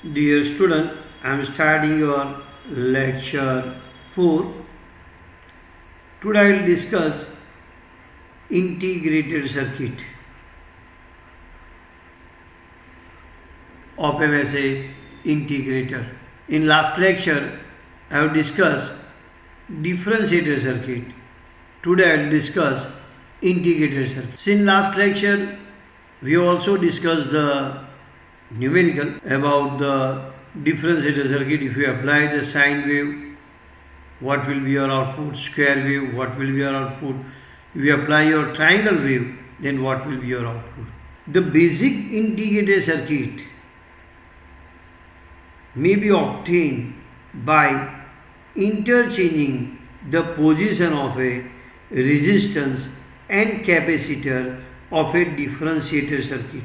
Dear student, I am starting your lecture 4. Today I will discuss integrated circuit of a वैसे integrator. In last lecture I have discussed differentiated circuit. Today I will discuss integrated circuit. Since last lecture we also discussed the numerical about the differentiated circuit. If you apply the sine wave, what will be your output? Square wave, what will be your output? If you apply your triangle wave, then what will be your output? The basic integrated circuit may be obtained by interchanging the position of a resistance and capacitor of a differentiated circuit.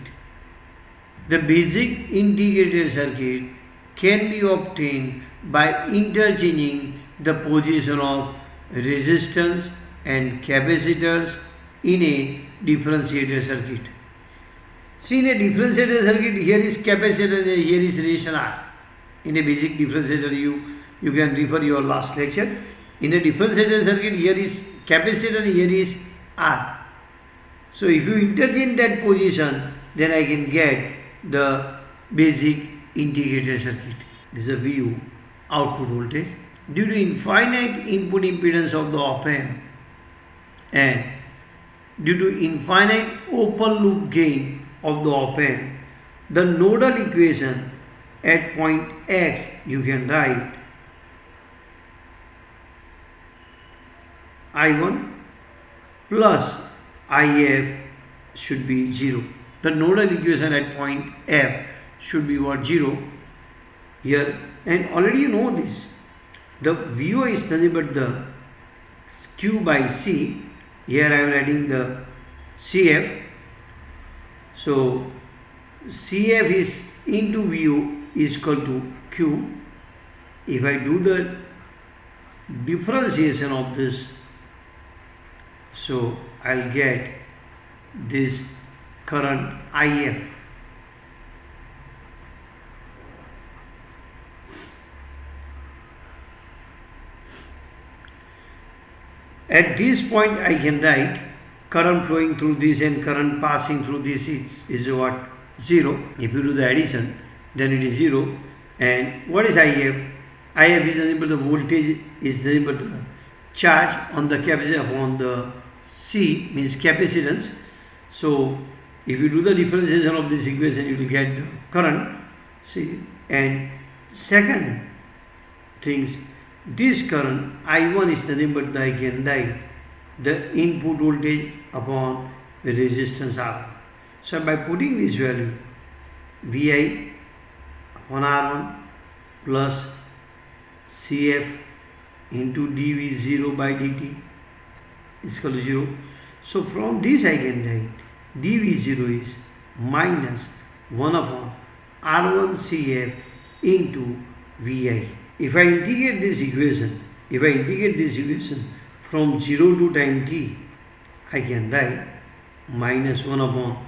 The basic integrated circuit can be obtained by interchanging the position of resistance and capacitors in a differentiated circuit. See, in a differentiated circuit, here is capacitor, here is resistance R. In a basic differentiator, you can refer your last lecture. In a differentiated circuit, here is capacitor, here is R. So if you interchange that position, then I can get the basic integrated circuit. This is a VU, output voltage. Due to infinite input impedance of the op-amp and due to infinite open loop gain of the op-amp, the nodal equation at point X you can write I1 plus IF should be 0. The nodal equation at point F should be what? 0 here, and already you know this. The VO is nothing but the Q by C. Here I am writing the CF. So CF is into VO is equal to Q. If I do the differentiation of this, so I'll get this current IF. At this point I can write current flowing through this and current passing through this is what? 0. If you do the addition, then it is 0. And what is IF? IF is nothing but the voltage, is nothing but the charge on the capacitor, on the C, means capacitance. So if you do the differentiation of this equation, you will get the current. See, and second things, this current I1 is nothing but the, I can write the input voltage upon the resistance R. So by putting this value, VI upon R1 plus CF into dV0 by dt is equal to 0. So from this I can write dV0 is minus 1 upon R1 CF into VI. If I integrate this equation, from 0 to time t, I can write minus 1 upon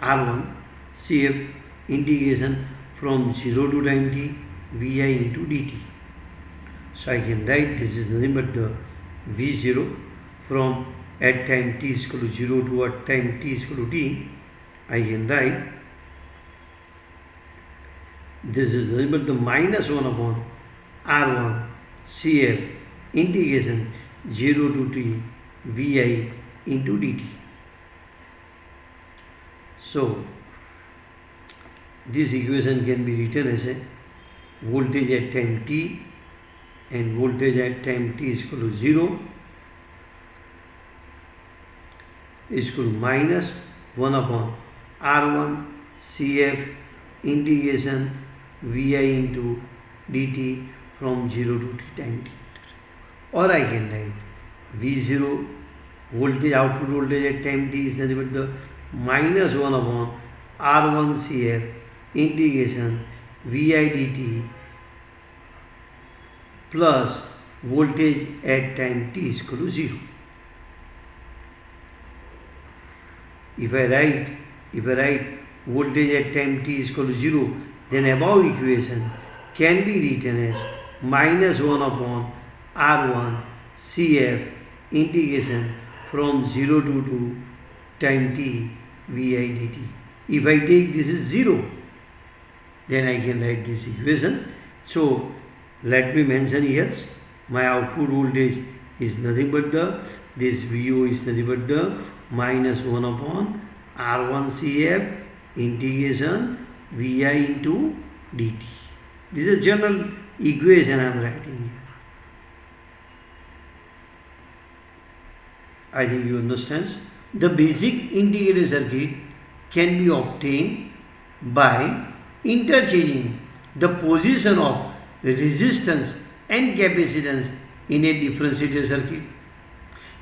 R1 CF integration from 0 to time t VI into dt. So I can write this is nothing but the V0 from at time t is equal to 0 to at time t is equal to t. I can write this is nothing but the minus 1 upon R1 CF integration 0 to t VI into dt. So this equation can be written as a voltage at time t and voltage at time t is equal to 0 is equal to minus 1 upon R1 CF integration VI into dt from 0 to t time t. Or I can write V0 voltage, output voltage at time t is nothing but the minus 1 upon R1 CF integration VI dt plus voltage at time t is equal to 0. If I write voltage at time t is equal to 0, then above equation can be written as minus 1 upon R1 CF integration from 0 to 2 time t Vi dt. If I take this is 0, then I can write this equation. So let me mention here, my output voltage is nothing but this VO is nothing but the minus 1 upon R1 CF integration Vi into dt. This is a general equation I am writing here. I think you understand. The basic integrated circuit can be obtained by interchanging the position of resistance and capacitance in a differentiated circuit.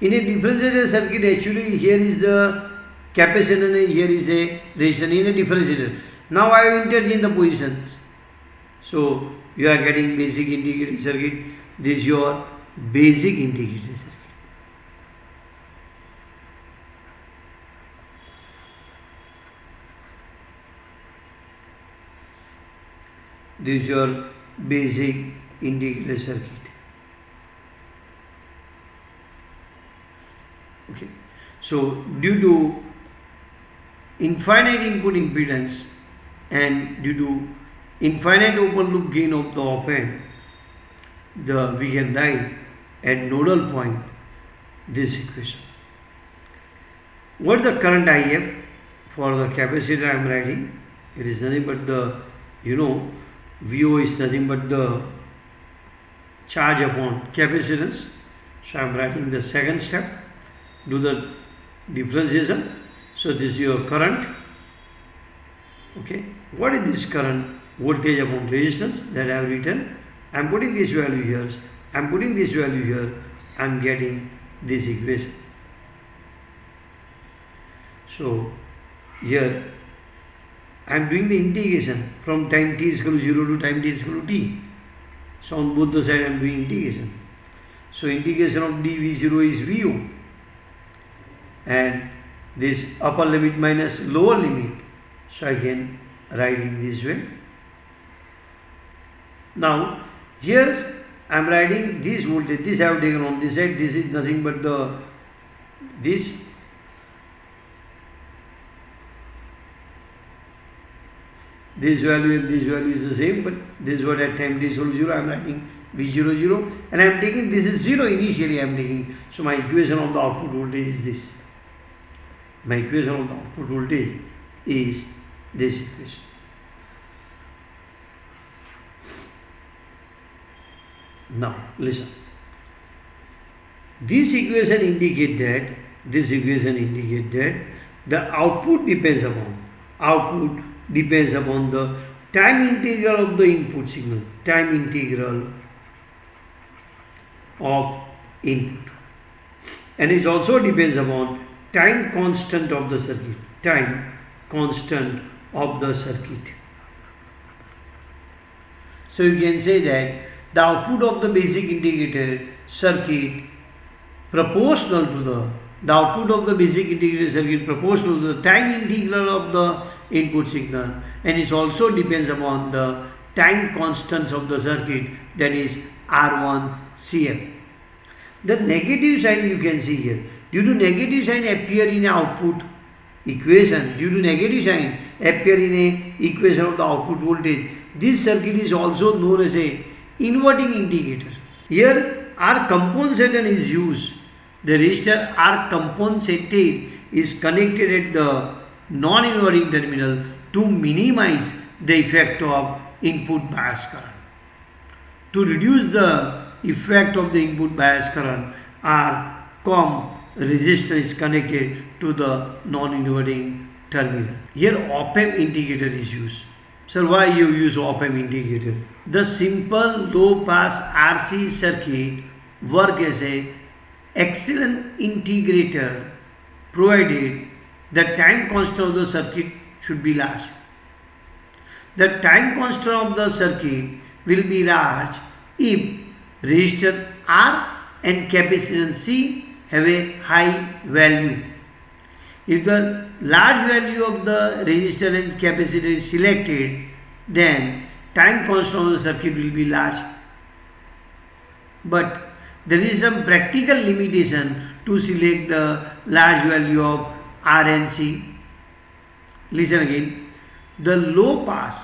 In a differentiated circuit, actually here is the capacitor and here is a resistance in a differentiator. Now I have interchanged the positions. So you are getting basic integrated circuit. This is your basic integrated circuit. This is your basic integrated circuit. Okay. So due to infinite input impedance and due to infinite open loop gain of the op-amp, we can write at nodal point this equation. What is the current IF for the capacitor I am writing? It is nothing but the, VO is nothing but the charge upon capacitance. So I am writing the second step, do the differentiation. So this is your current. Okay, what is this current? Voltage upon resistance, that I have written. I am putting this value here, I am putting this value here, I am getting this equation. So here I am doing the integration from time t is equal to 0 to time t is equal to t. So on both the sides I am doing integration. So integration of dV0 is VO, and this upper limit minus lower limit. So I can write in this way. Now here I am writing this voltage, this I have taken on this side, this is nothing but this value and this value is the same, but this is what at time t is equal to 0, I am writing V0 0, and I am taking this is 0 initially I am taking. So my equation of the output voltage is this. My equation of the output voltage is this equation. Now listen. This equation indicates that the output depends upon the time integral of the input signal, time integral of input, and it also depends upon time constant of the circuit, So you can say that the output of the basic integrated circuit proportional to the time integral of the input signal, and it also depends upon the time constants of the circuit, that is R1 CF. The negative sign you can see here, due to negative sign appear in output equation, of the output voltage, this circuit is also known as a inverting indicator. Here R compensator is used. The resistor R compensated is connected at the non-inverting terminal to minimize the effect of input bias current. To reduce the effect of the input bias current, R com resistor is connected to the non-inverting terminal. Here op-amp indicator is used. Sir, why you use op-amp indicator? The simple low-pass RC circuit work as a excellent integrator, provided the time constant of the circuit should be large. The time constant of the circuit will be large if resistor R and capacitance C have a high value. If the large value of the resistor and capacitor is selected, then time constant of the circuit will be large. But there is some practical limitation to select the large value of R and C. Listen again. The low pass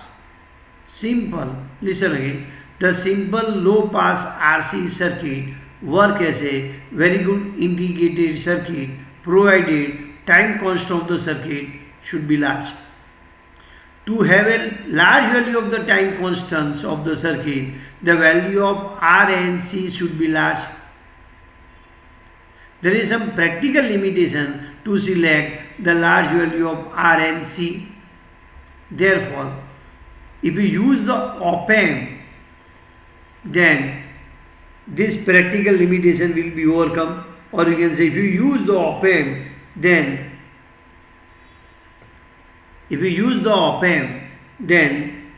simple, listen again, the simple low pass RC circuit work as a very good integrated circuit provided time constant of the circuit should be large. To have a large value of the time constants of the circuit, the value of R and C should be large. There is some practical limitation to select the large value of R and C. Therefore, if you use the op-amp, then this practical limitation will be overcome. Or you can say, if you use the op-amp, then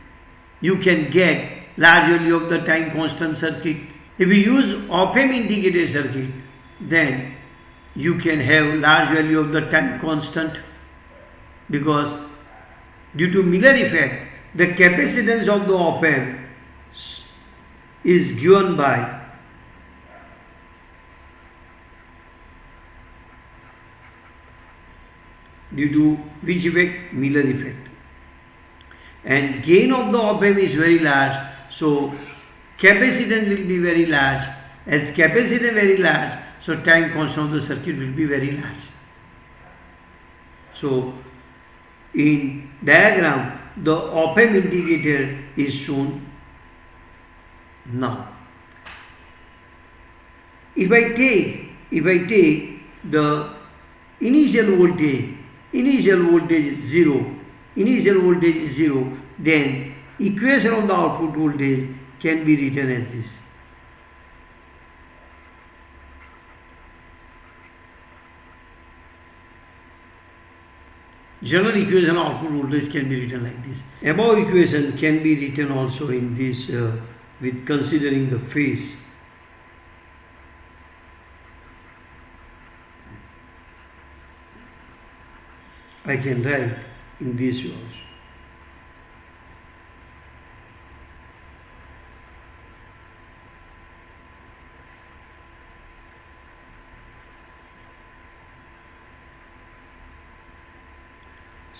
you can get large value of the time constant circuit. If you use op-amp integrated circuit, then you can have large value of the time constant, because due to Miller effect, the capacitance of the op-amp is given by due to which effect? Miller effect. And gain of the op-amp is very large, so capacitance will be very large. As capacitance very large, so time constant of the circuit will be very large. So in diagram, the op-amp integrator is shown now. If I take the initial voltage is 0, then equation of the output voltage can be written as this. General equation of output voltage can be written like this. Above equation can be written also in this with considering the phase. I can write in this way also.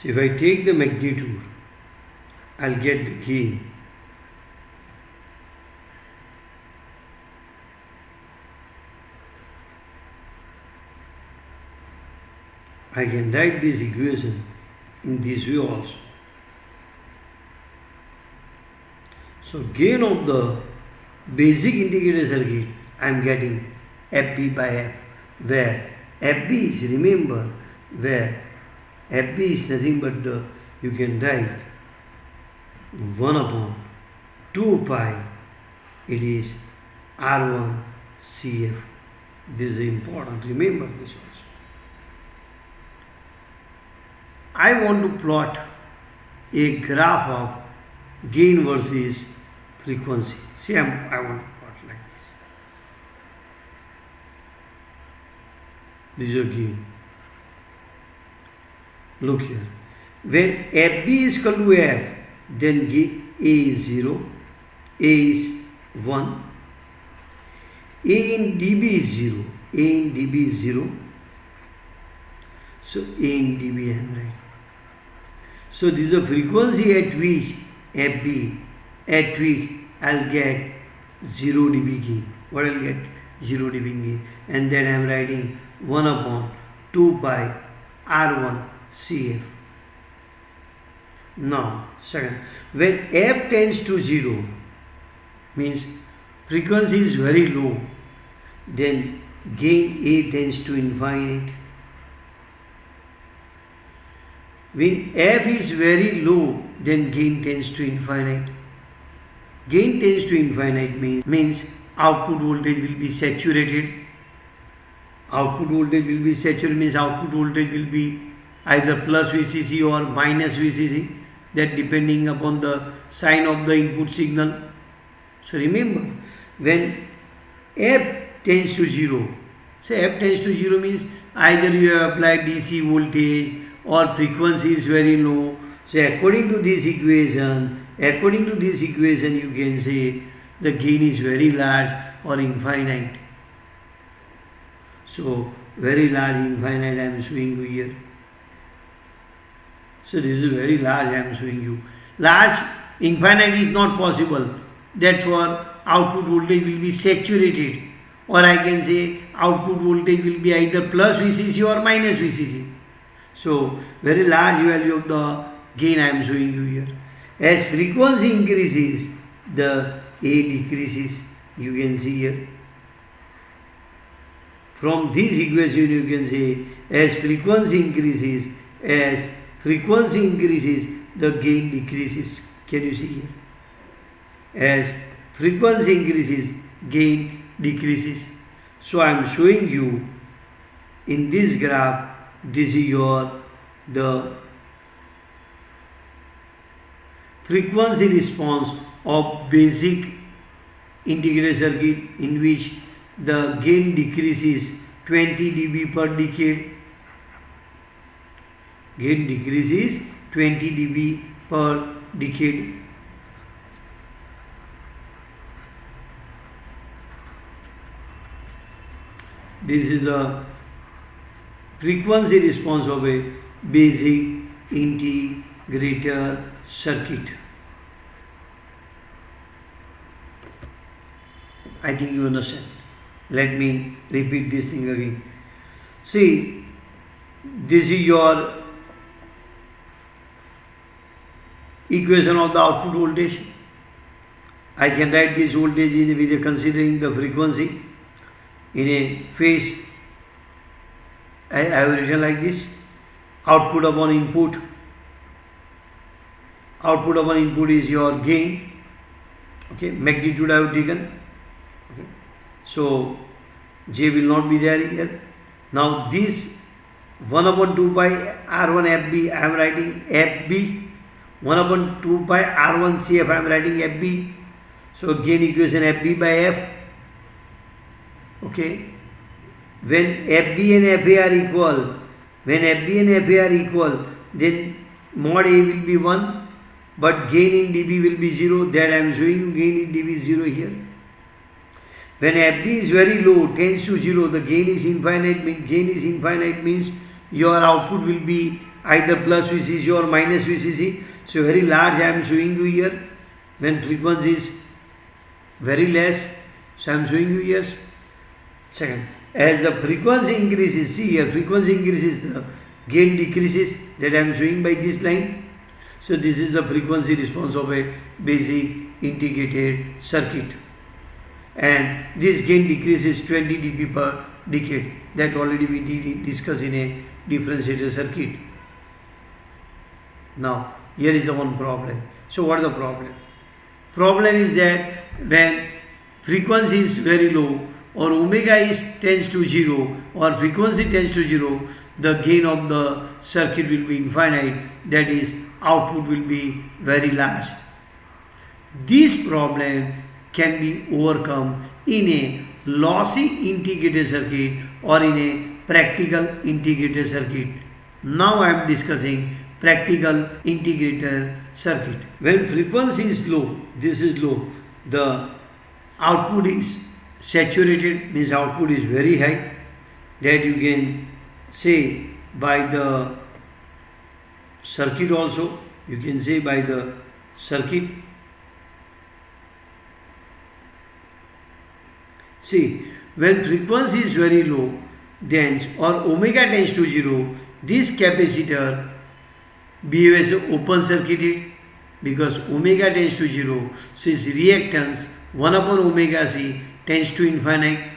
So if I take the magnitude, I'll get the gain. I can write this equation in this way also. So gain of the basic integrated circuit, I am getting FB by F, where FB is, remember, where FB is nothing but the, you can write 1 upon 2 pi, it is R1 CF. This is important, remember this also. I want to plot a graph of gain versus frequency. See, I want to plot like this. This is your gain. Look here. When FB is equal to F, then A is 0, A is 1, A in dB is 0, A in dB is 0. So A in dB I am writing. So this is a frequency at which FB, at which I'll get 0 dB gain. What I'll get? 0 dB gain. And then I am writing 1 upon 2 pi R1 CF. Now, second, when F tends to 0, means frequency is very low, then gain A tends to infinite. When F is very low, then gain tends to infinite. Gain tends to infinite means output voltage will be saturated. Output voltage will be saturated means output voltage will be either plus VCC or minus VCC, that depending upon the sign of the input signal. So remember, when F tends to 0, say F tends to 0 means either you have applied DC voltage or frequency is very low. So according to this equation, according to this equation you can say the gain is very large or infinite. So very large, infinite I am showing you here. So this is very large I am showing you. Large, infinite is not possible. Therefore output voltage will be saturated, or I can say output voltage will be either plus VCC or minus VCC. So very large value of the gain I am showing you here. As frequency increases, the A decreases. You can see here. From this equation you can say as frequency increases, the gain decreases. Can you see here? As frequency increases, gain decreases. So I am showing you in this graph, this is the frequency response of basic integrated circuit in which the gain decreases 20 dB per decade. Gain decreases 20 dB per decade. This is the frequency response of a basic integrator circuit. I think you understand. Let me repeat this thing again. See, this is your equation of the output voltage. I can write this voltage with considering the frequency in a phase. I have written like this: output upon input. Output upon input is your gain. Okay, magnitude I have taken. Okay. So J will not be there here. Now this 1 upon 2 pi R1 FB I am writing FB. 1 upon 2 pi R1 CF I am writing FB. So gain equation FB by F. Okay. When FB and FA are equal, then mod A will be 1, but gain in dB will be 0. That I am showing you gain in dB is 0 here. When FB is very low, tends to 0, the gain is infinite. Means your output will be either plus VCC or minus VCC. So very large I am showing you here. When frequency is very less, so I am showing you here. Second, as the frequency increases, see here, frequency increases, the gain decreases. That I am showing by this line. So this is the frequency response of a basic integrated circuit. And this gain decreases 20 dB per decade. That already we discussed in a differentiator circuit. Now here is the one problem. So what is the problem? Problem is that when frequency is very low or omega is tends to 0 or frequency tends to 0, the gain of the circuit will be infinite. That is, output will be very large. This problem can be overcome in a lossy integrated circuit or in a practical integrated circuit. Now I am discussing practical integrated circuit. When frequency is low, this is low, the output is saturated, means output is very high. That you can say by the circuit also, you can say by the circuit. See, when frequency is very low, then or omega tends to 0, this capacitor behaves as open circuited because omega tends to 0. So its reactance 1 upon omega C tends to infinite.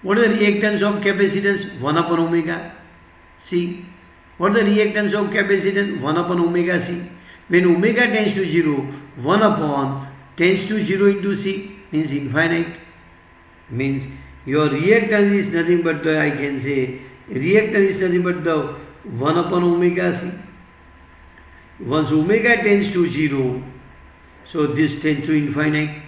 What is the reactance of capacitance? 1 upon omega C. What is the reactance of capacitance? 1 upon omega C. When omega tends to 0, 1 upon tends to 0 into C means infinite. Means your reactance is nothing but the, I can say, reactance is nothing but the 1 upon omega C. Once omega tends to 0, so this tends to infinite.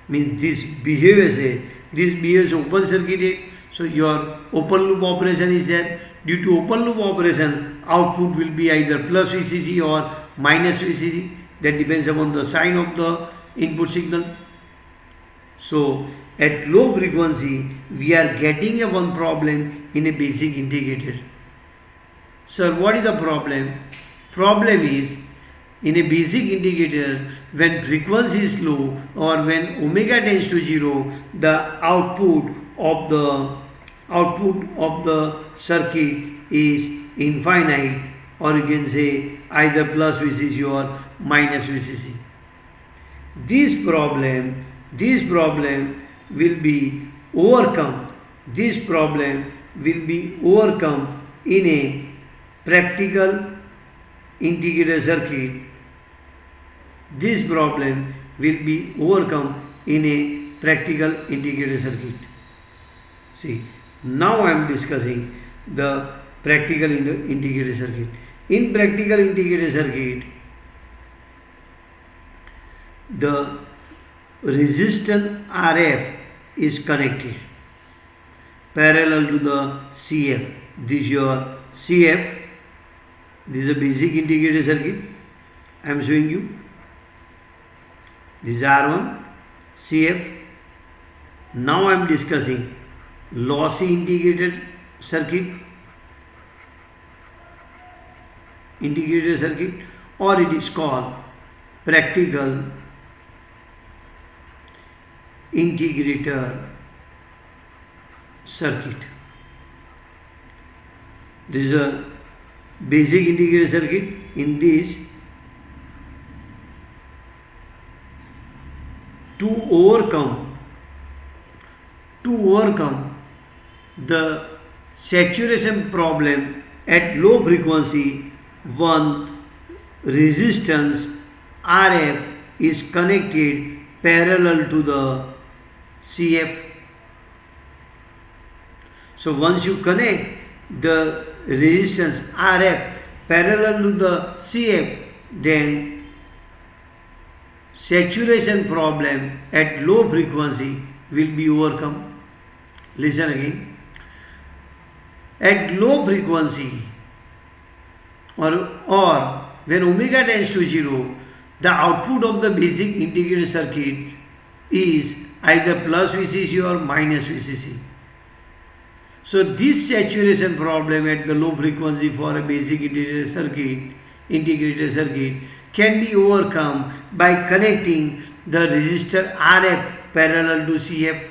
Means this behaves open circuited. So your open loop operation is there. Due to open loop operation, output will be either plus VCC or minus VCC. that depends upon the sign of the input signal. So at low frequency we are getting a one problem in a basic integrator. Sir, what is the problem? Problem is in a basic integrator, when frequency is low or when omega tends to 0, the output of the circuit is infinite, or you can say either plus VCC or minus VCC. This problem will be overcome. This problem will be overcome in a practical integrator circuit. This problem will be overcome in a practical integrator circuit. See, now I am discussing the practical integrator circuit. In practical integrator circuit, the resistance RF is connected parallel to the CF. This is your CF. This is a basic integrator circuit. I am showing you. This is R1, CF. Now I am discussing lossy integrated circuit, or it is called practical integrator circuit. This is a basic integrator circuit. In this, to overcome the saturation problem at low frequency, one resistance RF is connected parallel to the CF. So once you connect the resistance RF parallel to the CF, then saturation problem at low frequency will be overcome. Listen again. At low frequency or when omega tends to 0, the output of the basic integrated circuit is either plus VCC or minus VCC. So this saturation problem at the low frequency for a basic integrated circuit can be overcome by connecting the resistor RF parallel to CF.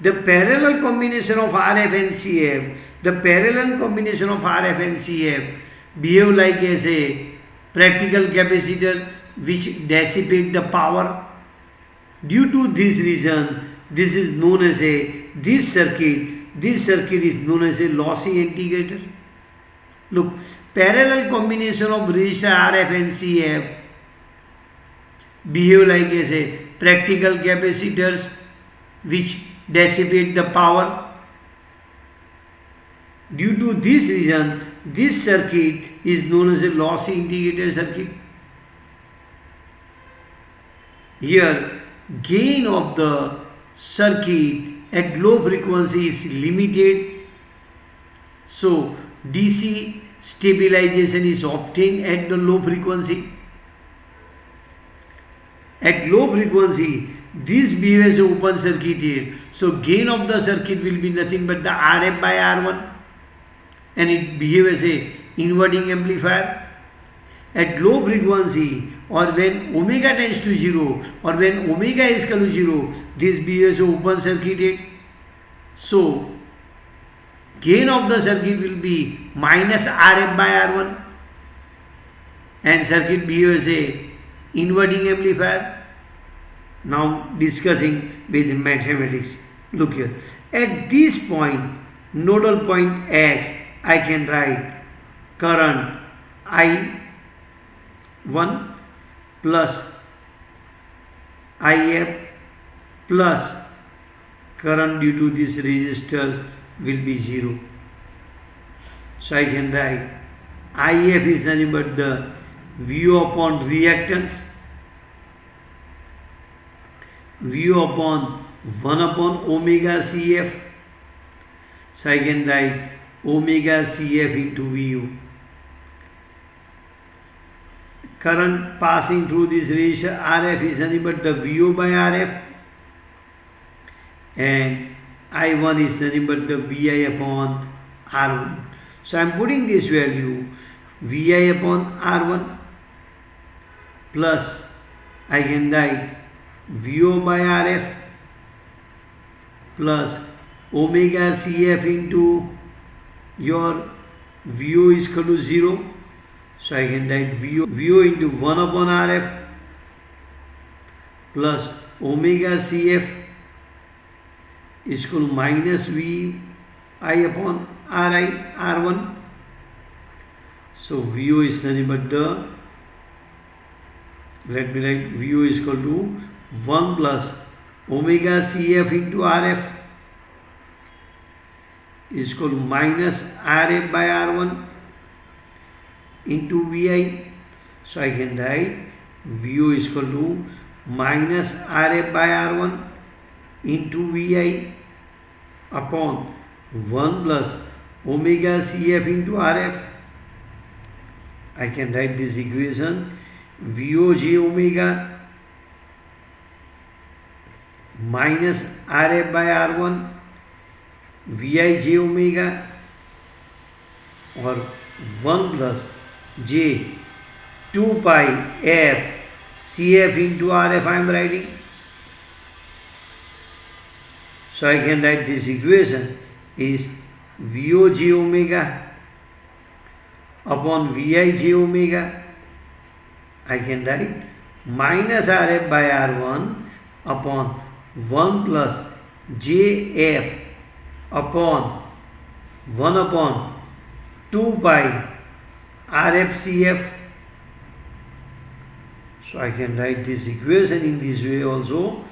The parallel combination of RF and CF behave like as a practical capacitor which dissipate the power. Due to this reason, this circuit is known as a lossy integrator. Look, parallel combination of resistor RF and CF behave like as a practical capacitors which dissipate the power. Due to this reason, this circuit is known as a lossy integrator circuit. Here, gain of the circuit at low frequency is limited. So, DC stabilization is obtained at the low frequency. At low frequency, this behaves as open circuited. So, gain of the circuit will be nothing but the RF by R1, and it behaves as a inverting amplifier. At low frequency, or when omega tends to 0, or when omega is equal to 0, this behaves as open circuited. So, gain of the circuit will be minus RF by R1, and circuit behaves as a inverting amplifier. Now discussing with mathematics. Look here. At this point, nodal point X, I can write current I1 plus IF plus current due to this resistor will be 0. So I can write IF is nothing but the VO upon reactance, VO upon 1 upon omega CF. So I can write omega CF into VU. current passing through this resistor RF is nothing but the VO by RF, and I1 is nothing but the VI upon R1. So I am putting this value VI upon R1 plus I can write VO by RF plus omega CF into your VO is equal to 0. So I can write VO into 1 upon RF plus omega CF is equal to minus VI upon R1. So VO is nothing but the, let me write VO is equal to 1 plus omega CF into RF is equal to minus RF by R1 into VI. So I can write VO is equal to minus RF by R1 into VI upon 1 plus omega CF into RF. I can write this equation VO j omega minus RF by R1 VI j omega, or 1 plus j 2 pi f CF into RF I am writing. So I can write this equation is VO j omega upon VI j omega. I can write minus RF by R1 upon 1 plus JF upon 1 upon 2 pi RFCF. So I can write this equation in this way also.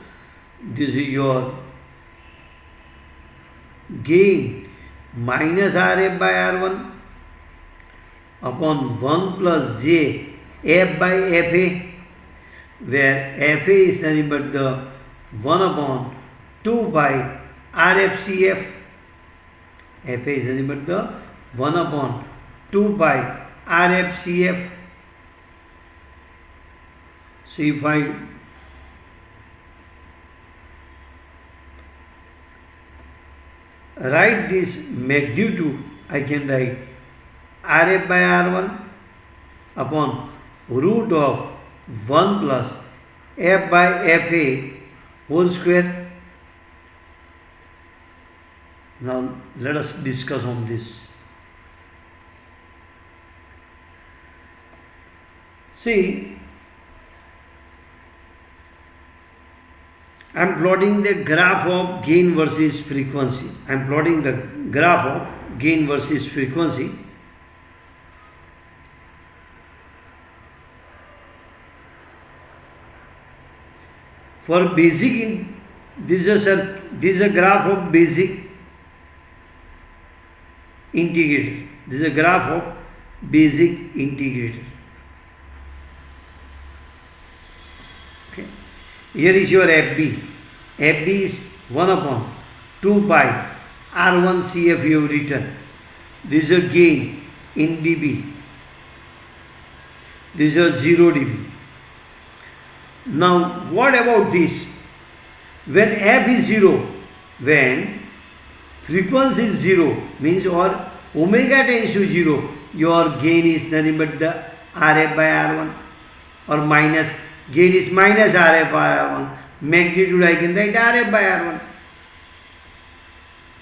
This is your gain minus RF by R1 upon 1 plus J F by FA, where FA is nothing but the 1 upon 2 by RFCF. FA is nothing but the 1 upon 2 by RFCF. So if I write this magnitude, I can write RF by R1 upon root of 1 plus F by FA whole square. Now let us discuss on this. See, I am plotting the graph of gain versus frequency. I am plotting the graph of gain versus frequency. For basic, this is a graph of basic integrator. This is a graph of basic integrator. Okay. Here is your FB. FB is 1 upon 2 pi R1 CF you have written. This is a gain in dB. This is a 0 dB. Now what about this? When F is 0, when frequency is 0, means or omega tends to 0, your gain is nothing but the RF by R1, or minus, gain is minus RF by R1, magnitude I can write RF by R1.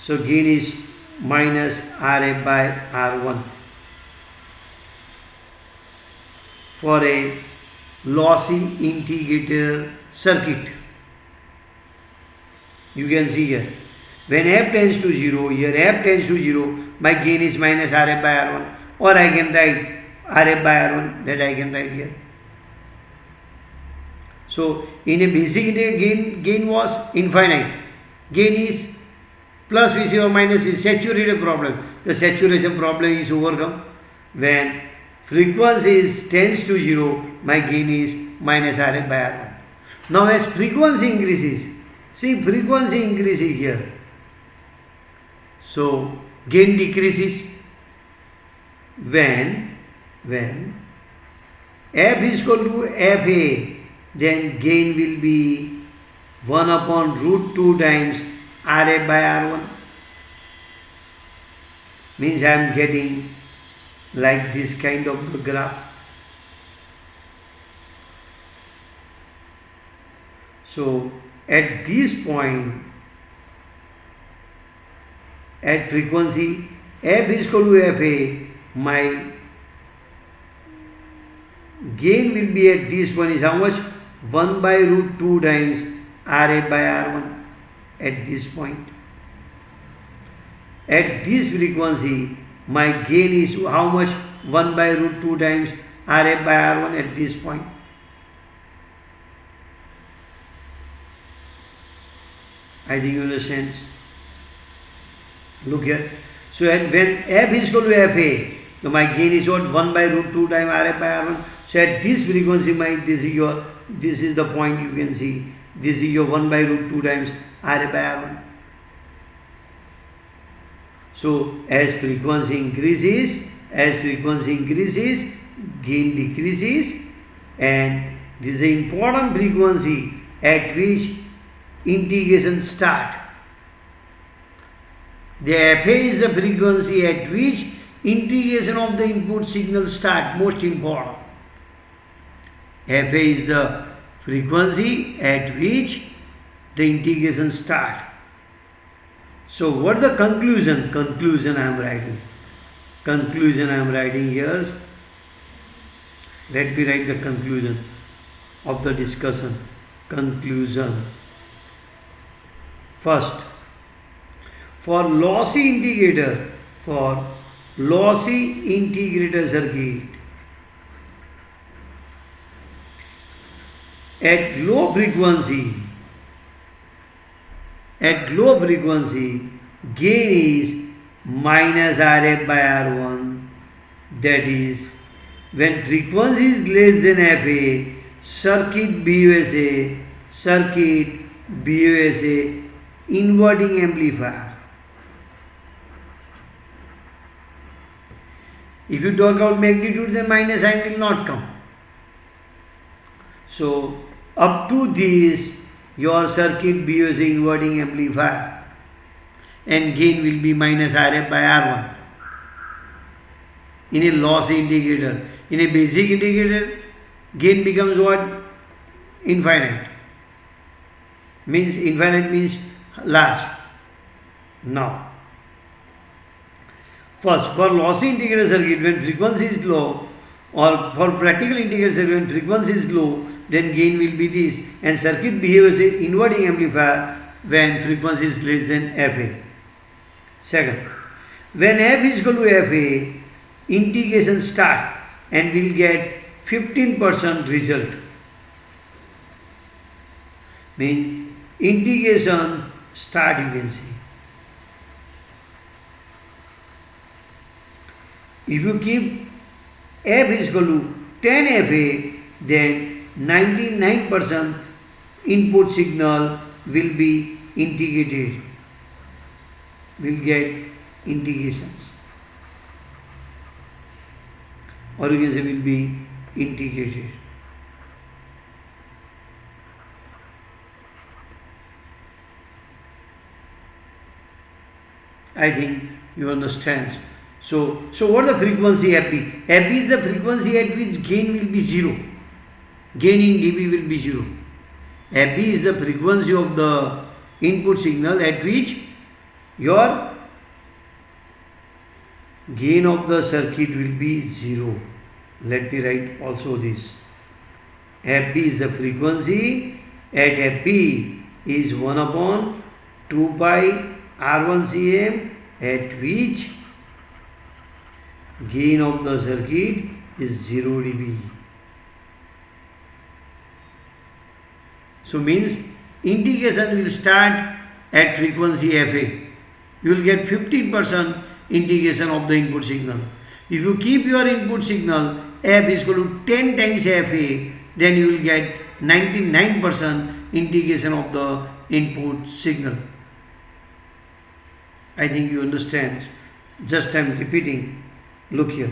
So gain is minus RF by R1 for a lossy integrator circuit. You can see here, when F tends to 0, here F tends to 0, my gain is minus RF by R1, or I can write RF by R1, that I can write here. So in a basic integrator, gain was infinite. Gain is plus VC or minus is saturated problem. The saturation problem is overcome. When frequency tends to 0, my gain is minus RF by R1. Now as frequency increases, see frequency increases here, so gain decreases. When f is equal to fa, then gain will be 1 upon root 2 times Rf by R1. Means I am getting like this kind of graph. So at this point, at frequency f is equal to fa, my gain will be at this point is how much? 1 by root 2 times Rf by R1 at this point. At this frequency, my gain is how much? 1 by root 2 times Rf by R1 at this point. I think you understand. Look here. So when f is equal to fa, so my gain is what? 1 by root 2 times Rf by R1. So at this frequency, this is the point you can see. This is your 1 by root 2 times Rf by R1. So as frequency increases, gain decreases, and this is an important frequency at which integration start. The fa is the frequency at which integration of the input signal start, most important. fa is the frequency at which the integration start. So what is the conclusion? Conclusion I am writing. Conclusion I am writing here. Let me write the conclusion of the discussion. Conclusion. First, for lossy integrator circuit, at low frequency, gain is minus Rf by R1. That is, when frequency is less than fa, circuit behaves a inverting amplifier. If you talk about magnitude, then minus sign will not come. So up to this, your circuit behaves an inverting amplifier, and gain will be minus Rf by R1. In a lossy integrator, in a basic integrator, gain becomes what? Infinite. Infinite means large. Now, first, for lossy integrator circuit, when frequency is low, or for practical integrator circuit, when frequency is low, then gain will be this, and circuit behaves as an inverting amplifier when frequency is less than fa. Second, when f is equal to fa, integration start and will get 15% result. Means integration start, you can see. If you keep f is equal to 10 fa, then 99% input signal will be integrated, will get integrations, or you can say will be integrated. I think you understand. So what is the frequency Fp? Fp is the frequency at which gain will be 0. Gain in dB will be 0. Fp is the frequency of the input signal at which your gain of the circuit will be 0. Let me write also this. Fp is the frequency at Fp is 1 upon 2 pi R1 Cm at which gain of the circuit is 0 dB. So means integration will start at frequency fa. You will get 15% integration of the input signal. If you keep your input signal f is equal to 10 times fa, then you will get 99% integration of the input signal. I think you understand. Just I am repeating. Look here.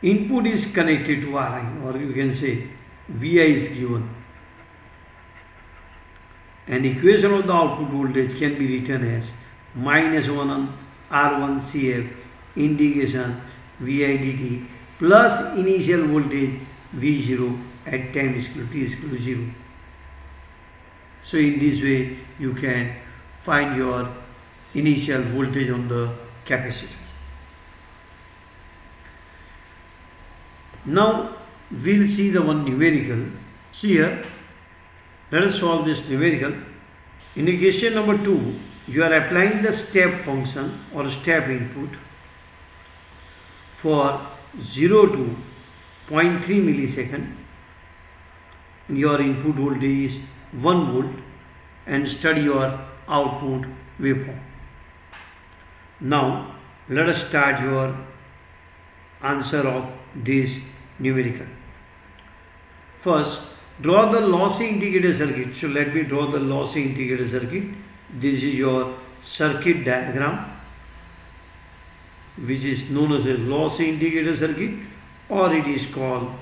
Input is connected to Ri, or you can say Vi is given. An equation of the output voltage can be written as -1 on R1 CF integration Vi dt plus initial voltage V0 at time is equal to t is equal to 0. So in this way you can find your initial voltage on the capacitor. Now we'll see the one numerical. See here, let us solve this numerical. In question number 2, you are applying the step function or step input for 0 to 0.3 millisecond. Your input voltage is 1 volt and study your output waveform. Now let us start your answer of this numerical. First, draw the lossy integrated circuit. So let me draw the lossy integrated circuit. This is your circuit diagram, which is known as a lossy integrated circuit, or it is called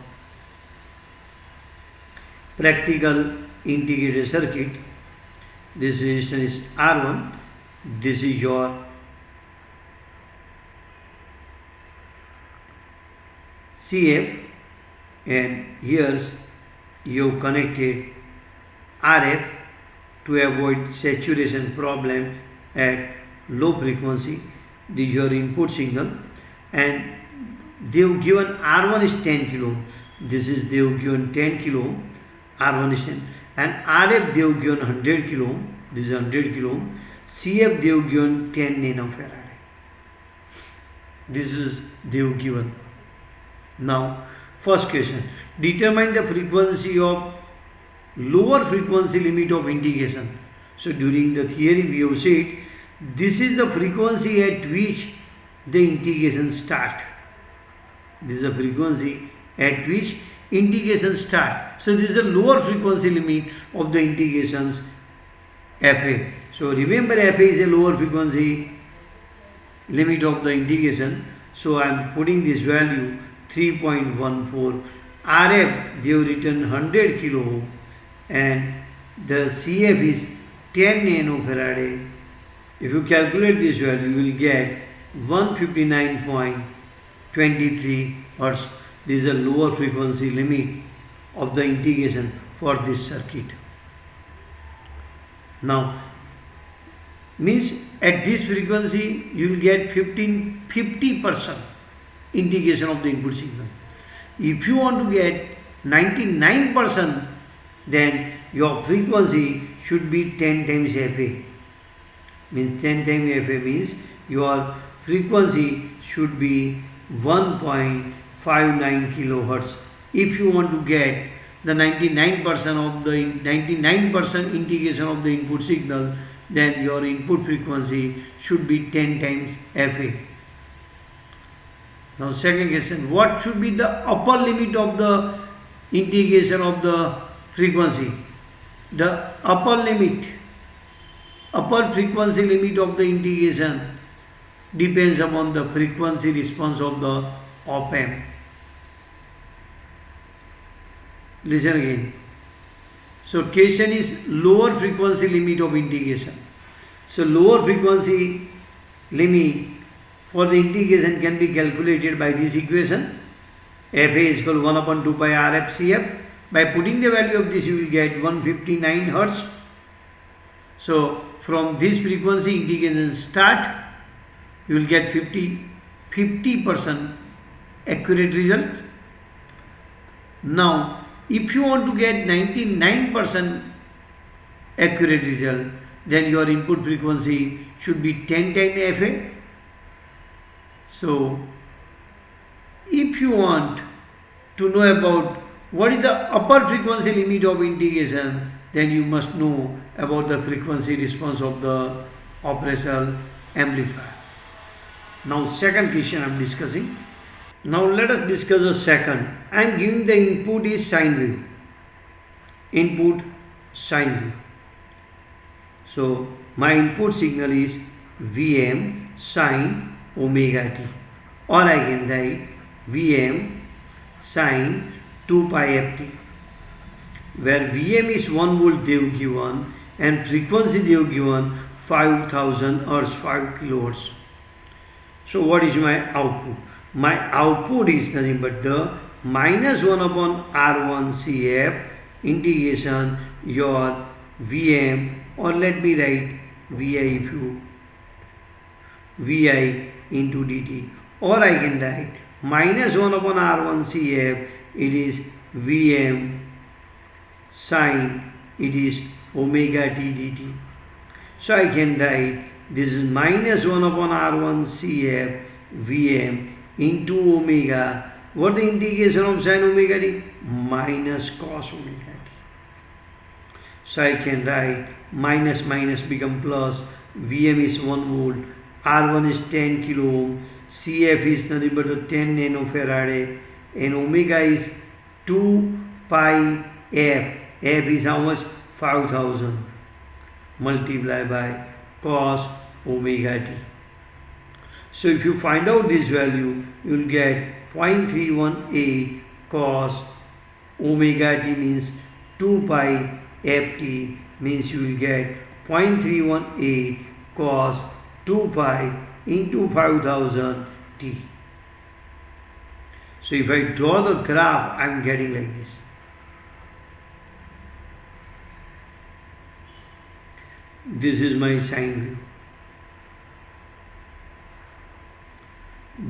practical integrated circuit. This resistance is R1. This is your CF, and here you connected RF to avoid saturation problem at low frequency. This is your input signal, and they have given R1 is 10 kilo ohm. This is they have given 10 kilo ohm. R1 is 10, and RF they have given 100 kilo ohm. This is 100 kilo ohm. CF they have given 10 nanofarad. This is they have given. Now, first question, determine the frequency of lower frequency limit of integration. So, during the theory we have said this is the frequency at which the integration start. This is the frequency at which integration start. So, this is the lower frequency limit of the integrations Fa. So, remember Fa is a lower frequency limit of the integration. So, I am putting this value 3.14. RF they have written 100 kilo ohm and the CF is 10 nanofarad. If you calculate this value, you will get 159.23 hertz. This is a lower frequency limit of the integration for this circuit. Now, means at this frequency you will get 50% integration of the input signal. If you want to get 99%, then your frequency should be 10 times Fa. Means 10 times Fa means your frequency should be 1.59 kilohertz. If you want to get the 99% of the 99% integration of the input signal, then your input frequency should be 10 times Fa. Now second question, what should be the upper limit of the integration of the frequency? The upper frequency limit of the integration depends upon the frequency response of the op amp. Listen again. So question is lower frequency limit of integration. So lower frequency limit for the integration can be calculated by this equation. Fa is equal to 1 upon 2 pi RF CF. By putting the value of this you will get 159 hertz. So from this frequency integration start, you will get 50% accurate result. Now if you want to get 99% accurate result, then your input frequency should be 10 times Fa. So if you want to know about what is the upper frequency limit of integration, then you must know about the frequency response of the operational amplifier. Now second question I am discussing. Now let us discuss the second. I am giving the input is sine wave. Input sine wave. So my input signal is Vm sine omega t, or I can write Vm sine 2 pi ft, where Vm is 1 volt they have given and frequency they have given 5000 Hz, 5 kilohertz. So what is my output? My output is nothing but the minus 1 upon R1 CF integration your Vm, or let me write Vi if you Vi into dt, or I can write minus 1 upon R1 CF, it is Vm sine, it is omega t dt. So I can write this is minus 1 upon R1 CF Vm into omega. What the integration of sine omega t? Minus cos omega t. So I can write minus minus become plus. Vm is 1 volt, R1 is 10 kilo ohm, CF is nothing but 10 nanofarad, and omega is 2 pi f. F is how much? 5000 multiplied by cos omega t. So if you find out this value, you will get 0.318 cos omega t means 2 pi ft, means you will get 0.318 cos 2 pi into 5000 t. So if I draw the graph, I am getting like this. This is my sine wave.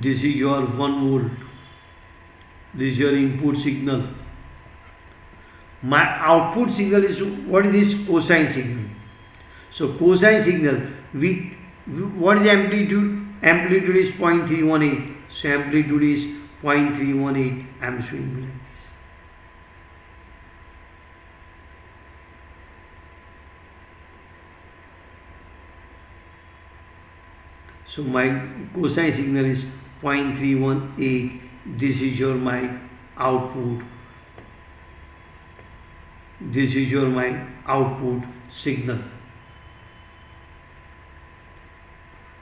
This is your 1 volt. This is your input signal. My output signal is, what is this? Cosine signal. So cosine signal with what is amplitude? Amplitude is 0.318. So amplitude is 0.318. I am showing you like this. So my cosine signal is 0.318. This is your my output. This is your my output signal.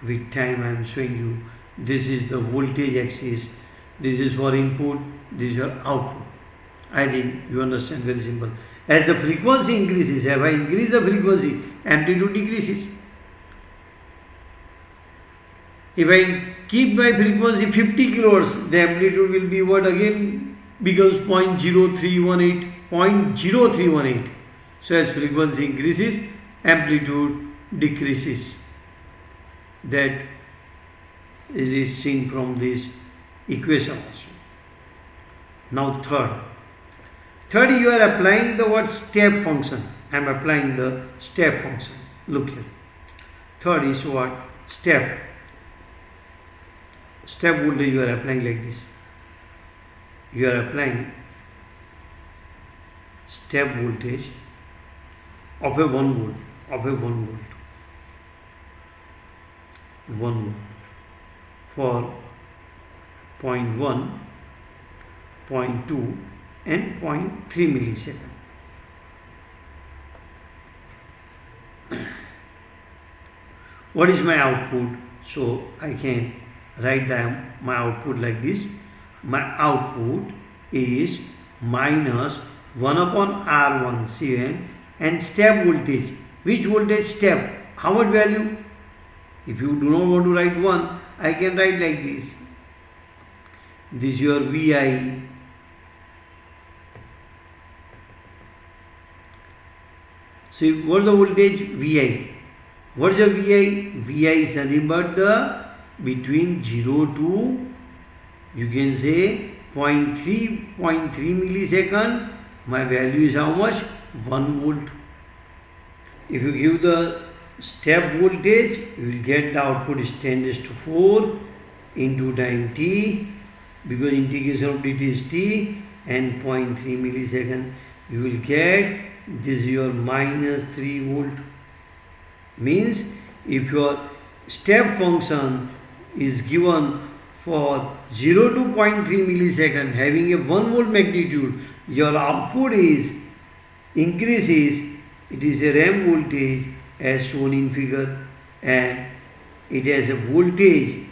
With time I am showing you. This is the voltage axis. This is for input. This is your output. I think you understand, very simple. As the frequency increases, if I increase the frequency, amplitude decreases. If I keep my frequency 50 kilohertz, the amplitude will be what again? Becomes 0.0318. 0.0318. So as frequency increases, amplitude decreases. That is seen from this equation also. Now third you are applying the what? Step function. I am applying the step function. Look here. Third is what? Step voltage you are applying like this. You are applying step voltage of a 1 volt, 1 volt for 0.1, 0.2 and 0.3 millisecond. What is my output? So I can write down my output like this. My output is minus 1 upon R1 Cn and step voltage. Which voltage? Step. How much value? If you do not want to write 1, I can write like this. This is your Vi. So what is the voltage? Vi. What is the Vi? Vi is nothing but the between 0 to, you can say 0.3 millisecond. My value is how much? 1 volt. If you give the step voltage, you will get the output is 10⁴ into time t, because integration of dt is t, and 0.3 millisecond. You will get this is your minus 3 volt. Means if your step function is given for 0 to 0.3 millisecond having a 1 volt magnitude, your output is increases. It is a ramp voltage as shown in figure, and it has a voltage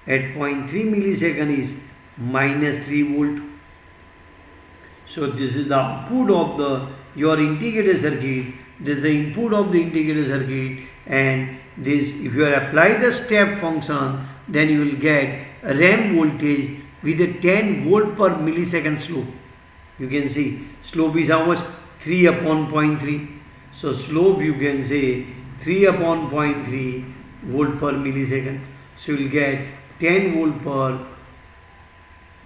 at 0.3 millisecond is minus 3 volt. So this is the output of your integrated circuit. This is the input of the integrated circuit, and this, if you apply the step function, then you will get a ramp voltage with a 10 volt per millisecond slope. You can see slope is how much? 3 upon 0.3. So slope you can say 3 upon 0.3 volt per millisecond. So you will get 10 volt per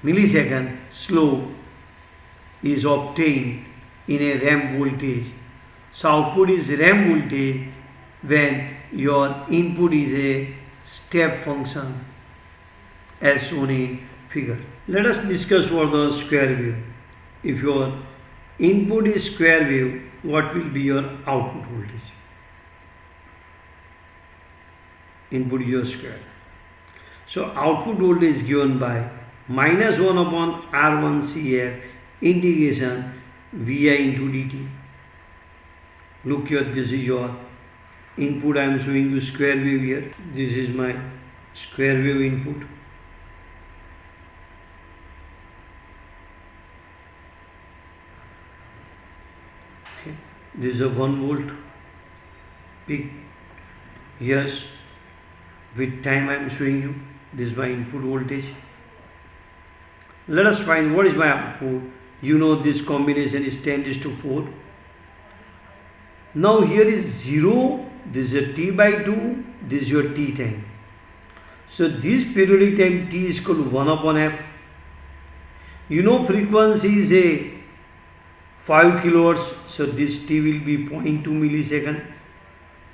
millisecond slope is obtained in a ramp voltage. So output is ramp voltage when your input is a step function as shown in figure. Let us discuss for the square wave. If your input is square wave, what will be your output voltage? Input is your square. So output voltage is given by minus 1 upon R1 CF integration Vi into dt. Look here, this is your input. I am showing you square wave here. This is my square wave input. Okay. This is a 1 volt peak. Yes, with time I am showing you. This is my input voltage. Let us find what is my output. You know this combination is 10⁴. Now here is 0, this is a t by 2, this is your t time. So this periodic time t is equal to 1 upon f. You know frequency is a 5 kilohertz, so this t will be 0.2 millisecond.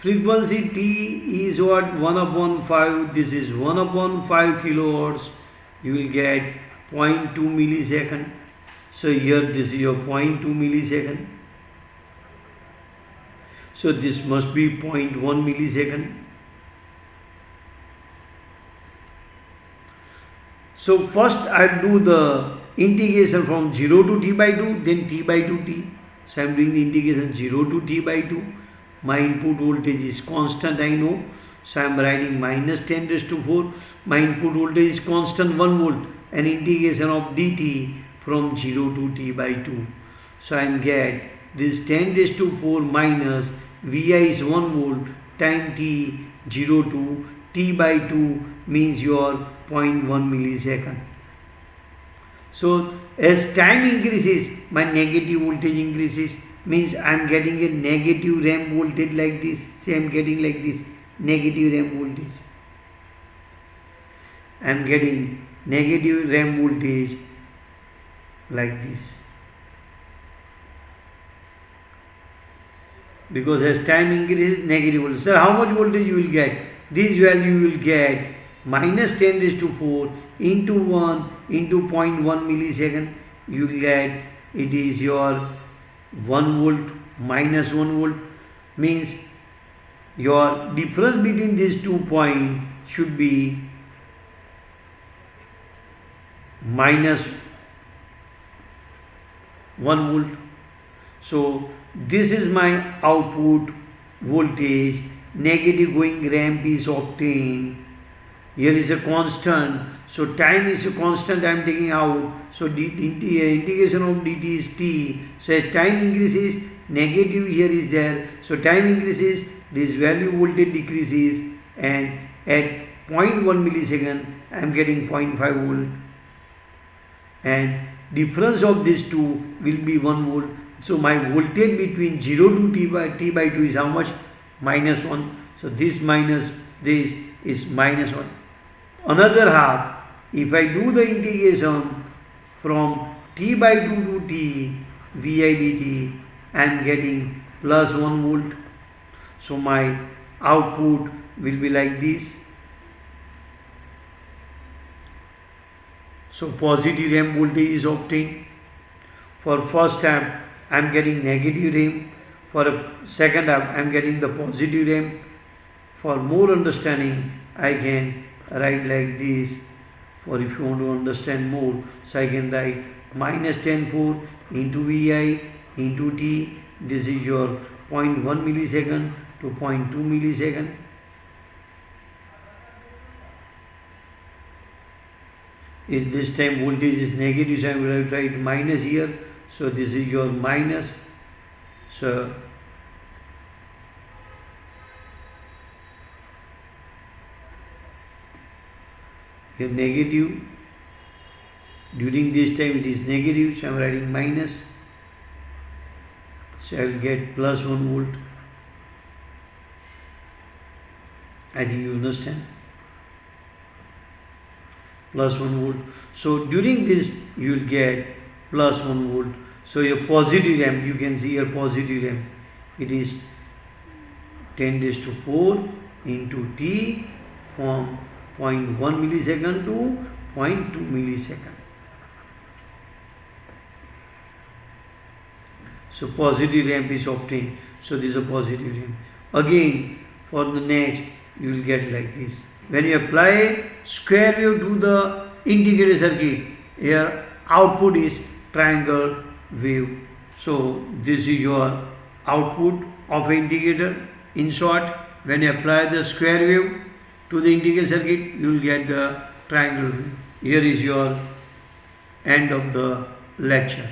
Frequency t is what? 1 upon 5, this is 1 upon 5 kilohertz. You will get 0.2 millisecond. So here this is your 0.2 millisecond. So this must be 0.1 millisecond. So first I do the integration from 0 to t by 2, then t by 2t. So I am doing the integration 0 to t by 2. My input voltage is constant, I know. So I am writing minus 10⁴. My input voltage is constant 1 volt, and integration of dt from 0 to t by 2. So I am get this 10⁴ minus Vi is 1 volt time t 0 to t by 2 means your 0.1 millisecond. So as time increases, my negative voltage increases, means I am getting a negative ramp voltage like this. See, I am getting like this negative ramp voltage. I am getting negative ramp voltage like this, because as time increases, negative voltage. So how much voltage you will get? This value you will get minus 10⁴ into 1 into 0.1 millisecond. You will get, it is your 1 volt minus 1 volt, means your difference between these 2 points should be minus 1 volt. So this is my output voltage. Negative going ramp is obtained. Here is a constant, so time is a constant I am taking out. So integration of dt is t. So as time increases, negative here is there. So time increases, this value voltage decreases, and at 0.1 millisecond I am getting 0.5 volt, and difference of these two will be 1 volt. So my voltage between 0 to t by 2 is how much? Minus 1. So this minus this is minus 1. Another half, if I do the integration from t by 2 to t Vi dt, I am getting plus 1 volt. So my output will be like this. So positive ramp voltage is obtained. For first half I am getting negative ramp. For a second half I am getting the positive ramp. For more understanding I can write like this. For if you want to understand more, so I can write minus 10⁴ into Vi into t. This is your 0.1 millisecond to 0.2 millisecond. is this time voltage is negative, so I am going to write minus here. So this is your minus. So here negative, during this time it is negative, so I am writing minus. So I will get plus 1 volt. I think you understand. Plus 1 volt. So during this you will get plus 1 volt. So your positive ramp, you can see your positive ramp. It is 10 raised to 4 into t from 0.1 millisecond to 0.2 millisecond. So positive ramp is obtained. So this is a positive ramp. Again, for the next, you will get like this. When you apply square wave to the integrated circuit, here output is triangle wave. So this is your output of an integrator. In short, when you apply the square wave to the integrated circuit, you will get the triangle wave. Here is your end of the lecture.